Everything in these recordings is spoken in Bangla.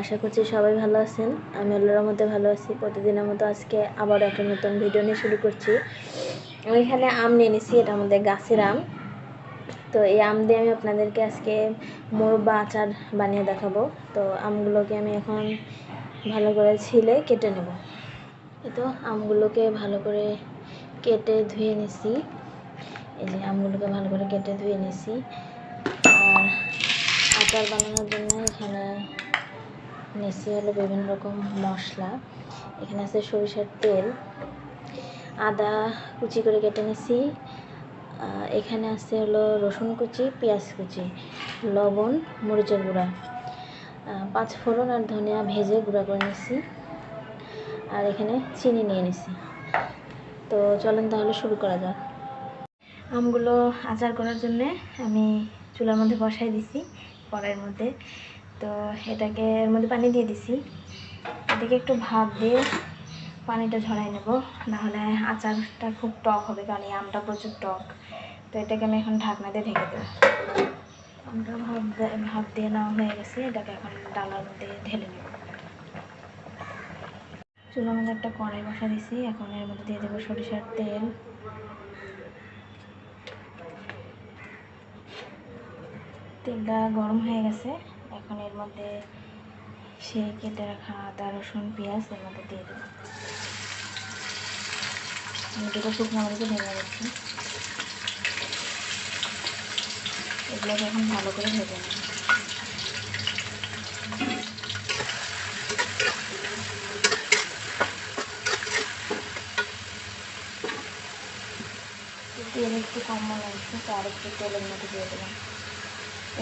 আশা করছি সবাই ভালো আছেন। আমি আল্লাহর মধ্যে ভালো আছি। প্রতিদিনের মতো আজকে আবার একটা নতুন ভিডিও নিয়ে শুরু করছি। আমি এখানে আম নিয়ে নিছি, এটা আমাদের গাছের আম। তো এই আম দিয়ে আমি আপনাদেরকে আজকে মোরব্বা আচার বানিয়ে দেখাবো। তো আমগুলোকে আমি এখন ভালো করে ছিলে কেটে নেব। তো আমগুলোকে ভালো করে কেটে ধুয়ে নিছি। এই যে আমগুলোকে ভালো করে কেটে ধুয়ে নিছি। আর আচার বানানোর জন্য এখানে নিছি হলো বিভিন্ন রকম মশলা। এখানে আছে সরিষার তেল, আদা কুচি করে কেটে নিছি। এখানে আছে হলো রসুন কুচি, পেঁয়াজ কুচি, লবণ, মরিচের গুঁড়া, 5 ফোড়ন আর ধনিয়া ভেজে গুঁড়া করে নিছি। আর এখানে চিনি নিয়ে নিছি। তো চলেন তাহলে শুরু করা যাক। আমগুলো আচার করার জন্য আমি চুলার মধ্যে বসাই দিছি কড়াইয়ের মধ্যে। তো এটাকে এর মধ্যে পানি দিয়ে দিছি। এদিকে একটু ভাপ দিয়ে পানিটা ঝরাই নেব, নাহলে আচারটা খুব টক হবে, কারণ এই আমটা প্রচুর টক। তো এটাকে আমি এখন ঢাকনা দিয়ে ঢেকে দেবো। আমটা ভাপ দিয়ে নেওয়া হয়ে গেছে, এটাকে এখন ডালার মধ্যে ঢেলে নেব। চুলার মধ্যে একটা কড়াই বসা দিছি, এখন এর মধ্যে দিয়ে দেবো সরিষার তেল। তেলটা গরম হয়ে গেছে, এখন এর মধ্যে সেই কেটে রাখা আদা রসুন পেঁয়াজ এর মধ্যে দিয়ে দেবো। আমি দুটো শুকনো মরিচে ভেজে দিচ্ছি। এগুলোকে এখন ভালো করে ভেজে নেব। তেল একটু কম মনে হচ্ছে, তো আর একটু তেলের মধ্যে দিয়ে দেবেন।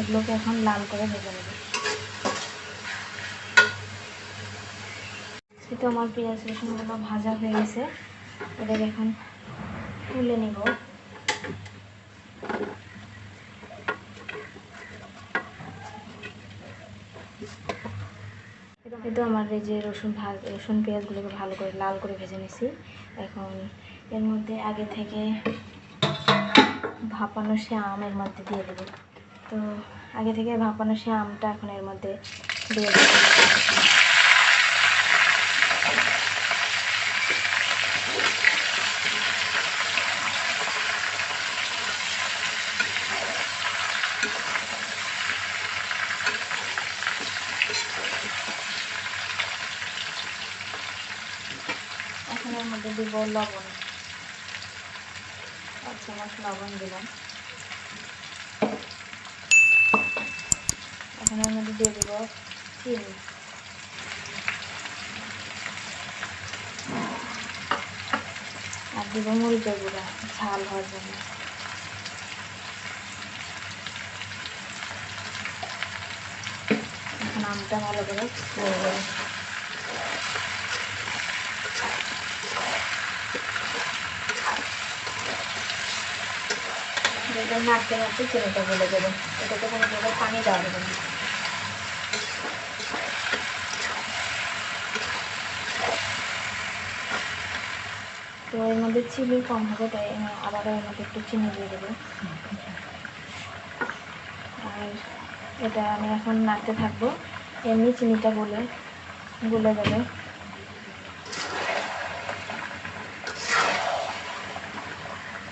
এগুলোকে এখন লাল করে ভেজে নেব। সেটা আমার পেঁয়াজ রসুনগুলো ভাজা হয়ে গেছে, এটাকে এখন তুলে নিব। কিন্তু আমার এই যে রসুন পেঁয়াজগুলোকে ভালো করে লাল করে ভেজে নিছি। এখন এর মধ্যে আগে থেকে ভাপানো সে আমের মধ্যে দিয়ে দেবো। তো আগে থেকে ভাপানো সে আমটা এখন এর মধ্যে দিয়ে দেবো। এখন এর মধ্যে দিব লবণ, 1 চামচ লবণ দিলাম। এখন এর মধ্যে দিয়ে দিব চিনি, আর দিব মরিচের গুঁড়া ঝাল হওয়ার জন্য। এখন আমটা ভালো করে নেড়ে দেবো। নাড়তে নাড়তে চিনিটা গলে দেবো। এটাতে কোনো জায়গায় পানি দেওয়া দেবে না। তো এর মধ্যে চিনি কম হবে, তাই আবারও এর মধ্যে একটু চিনি দিয়ে দেবো। আর এটা আমি এখন নাড়তে থাকবো, এমনি চিনিটা গলে যাবে।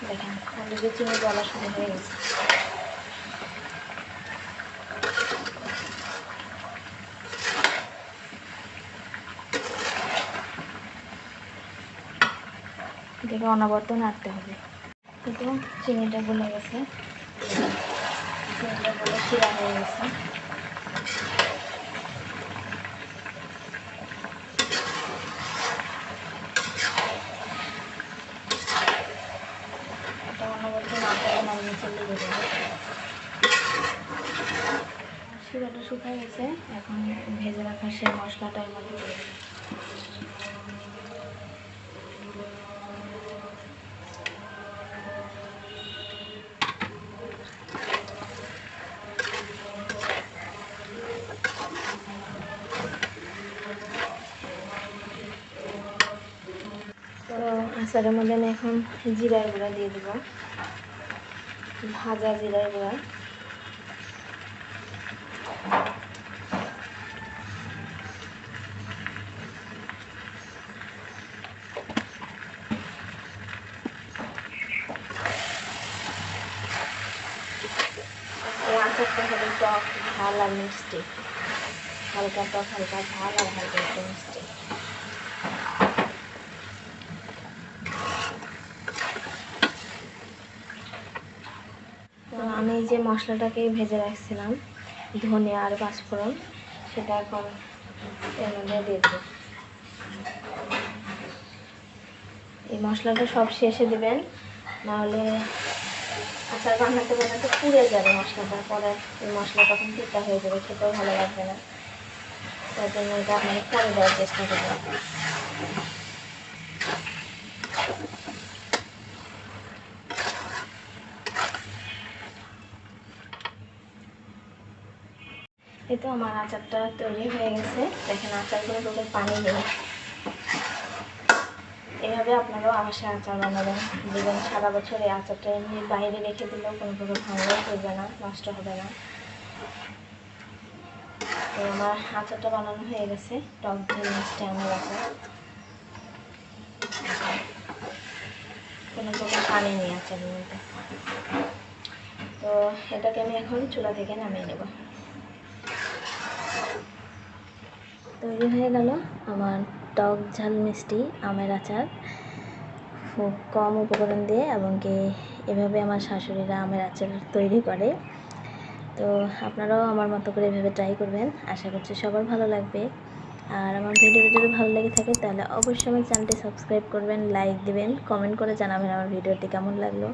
দেখেন অলরেডি চিনি গলা শুরু হয়ে গেছে। এটাকে অনবরত নাড়তে হবে। কিন্তু চিনিটা গলে গেছে, চিনিটা গলে শিরা হয়ে গেছে। এটা অনবরত নাড়তে হবে, নাড়িয়ে নিচে লেগে যাবে। শিরাটা শুকিয়ে গেছে, এখন ভেজে রাখা সেই মশলাটার মধ্যে দিয়ে দেবো। তো আচারের মধ্যে আমি এখন জিরার গুঁড়া দিয়ে দেবো, ভাজা জিরার গুঁড়া। আচারটা হলো টক, ঝাল আর মিষ্টি, হালকা টক, হালকা ঝাল আর হালকা একটু মিষ্টি। তো আমি যে মশলাটাকে ভেজে রাখছিলাম, ধনিয়া আর পাঁচফোড়ন, সেটা এখন এর মধ্যে দিয়ে দেবো। এই মশলাটা সব শেষে দিবেন, নাহলে আচার বানাতে বানাতে পুড়ে যাবে মশলাটা, পরে এই মশলা তখন তিতা হয়ে যাবে, খেতেও ভালো লাগবে না। তার জন্য এটা আপনাকে পরে দেওয়ার চেষ্টা করবেন। এই তো আমার আচারটা তৈরি হয়ে গেছে। দেখেন আচারগুলো তোদের পানি নেই। এভাবে আপনারাও বাসায় আচার বানাবেন, দেখবেন সারা বছর এই আচারটা এমনি বাইরে রেখে দিলেও কোনো প্রকার ভাঙাও করবে না, নষ্ট হবে না। তো আমার আচারটা বানানো হয়ে গেছে, টক ঝাল মিষ্টি আমের আচার। কোনো প্রকার পানি নেই আচারের মধ্যে। তো এটাকে আমি এখন চুলা থেকে নামিয়ে নেব। তৈরি হয়ে গেল আমার টক ঝাল মিষ্টি আমের আচার, খুব কম উপকরণ দিয়ে, এবং কি এভাবে আমার শাশুড়িরা আমের আচার তৈরি করে। তো আপনারাও আমার মতো করে এভাবে ট্রাই করবেন, আশা করছি সবার ভালো লাগবে। আর আমার ভিডিওটা যদি ভালো লেগে থাকে তাহলে অবশ্যই আমার চ্যানেলটি সাবস্ক্রাইব করবেন, লাইক দিবেন, কমেন্ট করে জানাবেন আমার ভিডিওটি কেমন লাগলো।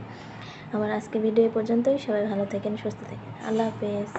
আমার আজকে ভিডিও এই পর্যন্তই। সবাই ভালো থাকেন, সুস্থ থাকেন, আল্লাহ হাফেজ।